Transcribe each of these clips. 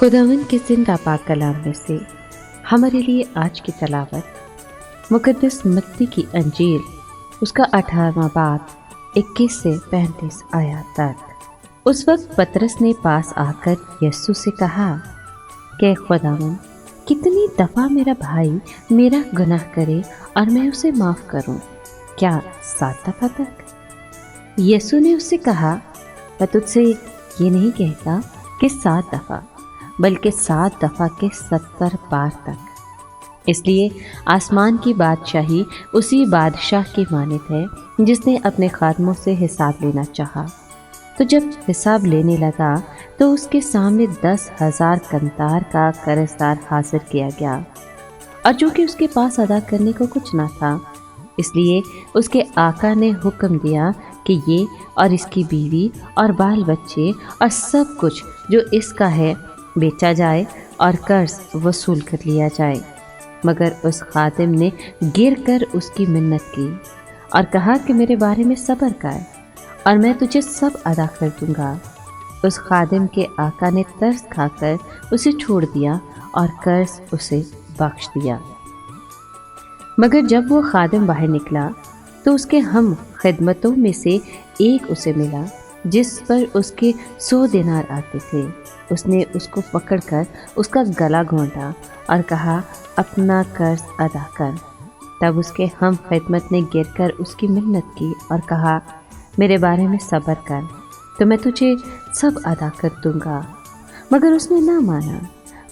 खुदावंद के जिंदा पाक कलाम में से हमारे लिए आज की तलावत मुकद्दस मत्ती की अंजील उसका 18वां बाब 21 से 35 आयत तक। उस वक्त पतरस ने पास आकर यीशु से कहा कि खुदावंद, कितनी दफ़ा मेरा भाई मेरा गुनाह करे और मैं उसे माफ़ करूं? क्या 7 दफ़ा तक? यीशु ने उससे कहा, मैं तुझसे ये नहीं कहता कि 7 दफ़ा, बल्कि 7 दफ़ा के 70 बार तक। इसलिए आसमान की बादशाही उसी बादशाह की मानित है जिसने अपने खादमों से हिसाब लेना चाहा। तो जब हिसाब लेने लगा तो उसके सामने 10,000 कंतार का कर्जदार हाजिर किया गया, और जो कि उसके पास अदा करने को कुछ ना था। इसलिए उसके आका ने हुक्म दिया कि ये और इसकी बीवी और बाल बच्चे और सब कुछ जो इसका है बेचा जाए और कर्ज वसूल कर लिया जाए। मगर उस खादिम ने गिर कर उसकी मिन्नत की और कहा कि मेरे बारे में सब्र कर और मैं तुझे सब अदा कर दूंगा। उस खादिम के आका ने तरस खाकर उसे छोड़ दिया और कर्ज उसे बख्श दिया। मगर जब वो खादिम बाहर निकला तो उसके हम खिदमतों में से एक उसे मिला जिस पर उसके 100 दिनार आते थे। उसने उसको पकड़कर उसका गला घोंटा और कहा, अपना कर्ज अदा कर। तब उसके हम खिदमत ने गिरकर उसकी मिन्नत की और कहा, मेरे बारे में सब्र कर तो मैं तुझे सब अदा कर दूंगा। मगर उसने ना माना,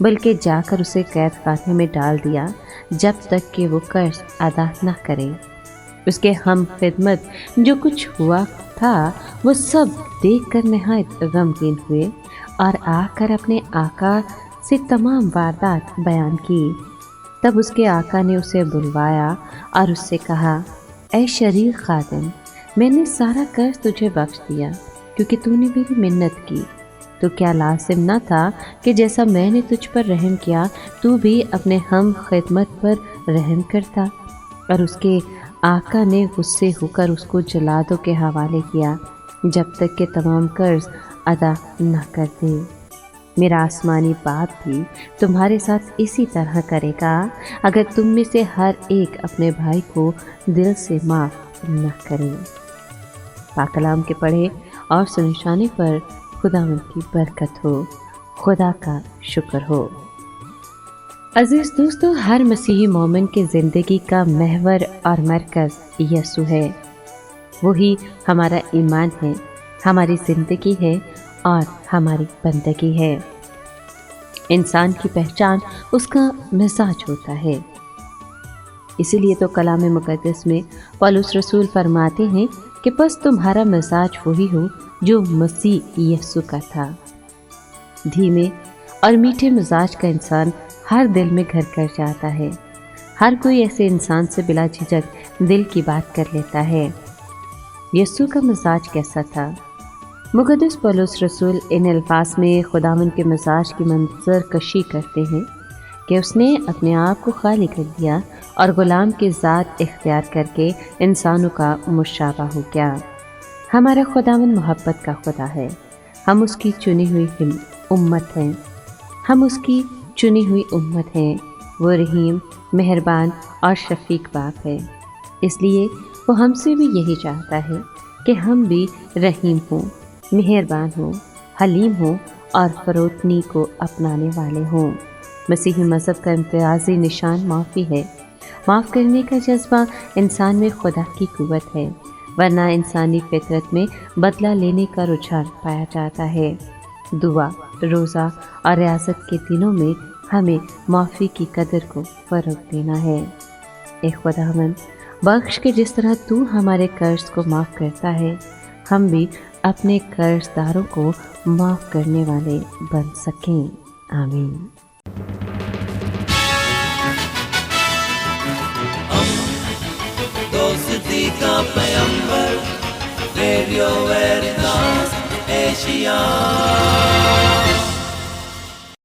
बल्कि जाकर उसे कैद खाने में डाल दिया जब तक कि वो कर्ज अदा न करे। उसके हम खिदमत जो कुछ हुआ था वो सब देखकर नहायत गमगीन हुए और आकर अपने आका से तमाम वारदात बयान की। तब उसके आका ने उसे बुलवाया और उससे कहा, ऐ शरीर खादिम, मैंने सारा कर्ज तुझे बख्श दिया क्योंकि तूने मेरी मिन्नत की। तो क्या लाजिम न था कि जैसा मैंने तुझ पर रहम किया तू भी अपने हम खिदमत पर रहम करता? और उसके आका ने गुस्से होकर उसको जल्लादों के हवाले किया जब तक कि तमाम कर्ज अदा न कर दे। मेरा आसमानी बाप भी तुम्हारे साथ इसी तरह करेगा अगर तुम में से हर एक अपने भाई को दिल से माफ़ न करे। पाक कलाम के पढ़े और सुनशाने पर खुदावंद की बरकत हो। खुदा का शुक्र हो। अजीज दोस्तों, हर मसीही मोमिन की ज़िंदगी का महवर और मरकज़ यीशु है। वही हमारा ईमान है, हमारी ज़िंदगी है और हमारी बंदगी है। इंसान की पहचान उसका मिजाज होता है। इसीलिए तो कलाम मुकद्दस में पौलुस रसूल फरमाते हैं कि बस तुम्हारा मिजाज वही हो जो मसीह यीशु का था। धीमे और मीठे मिजाज का इंसान हर दिल में घर कर जाता है। हर कोई ऐसे इंसान से बिला झिझक दिल की बात कर लेता है। यीशु का मिजाज कैसा था? मुकद्दस पौलुस रसूल इन अल्फाज में खुदावंद के मिजाज की मंजर कशी करते हैं कि उसने अपने आप को खाली कर दिया और ग़ुलाम की ज़ात इख्तियार करके इंसानों का मुशाबा हो गया। हमारा खुदावंद मोहब्बत का खुदा है। हम उसकी चुनी हुई उम्मत हैं। हम उसकी चुनी हुई उम्मत हैं। वो रहीम, मेहरबान और शफीक बाप है। इसलिए वो हमसे भी यही चाहता है कि हम भी रहीम हों, मेहरबान हों, हलीम हों और फ़रोतनी को अपनाने वाले हों। मसीही मज़हब का इम्तियाज़ी निशान माफ़ी है। माफ़ करने का जज्बा इंसान में खुदा की कुव्वत है, वरना इंसानी फितरत में बदला लेने का रुझान पाया जाता है। दुआ, रोज़ा और रियासत के दिनों में हमें माफ़ी की कदर को फ़रोग़ देना है। ए खुदावंद, बख्श के जिस तरह तू हमारे कर्ज को माफ़ करता है, हम भी अपने कर्जदारों को माफ़ करने वाले बन सकें। आमीन। दोस्ती का पैगंबर, रेडियो वेरितास एशिया।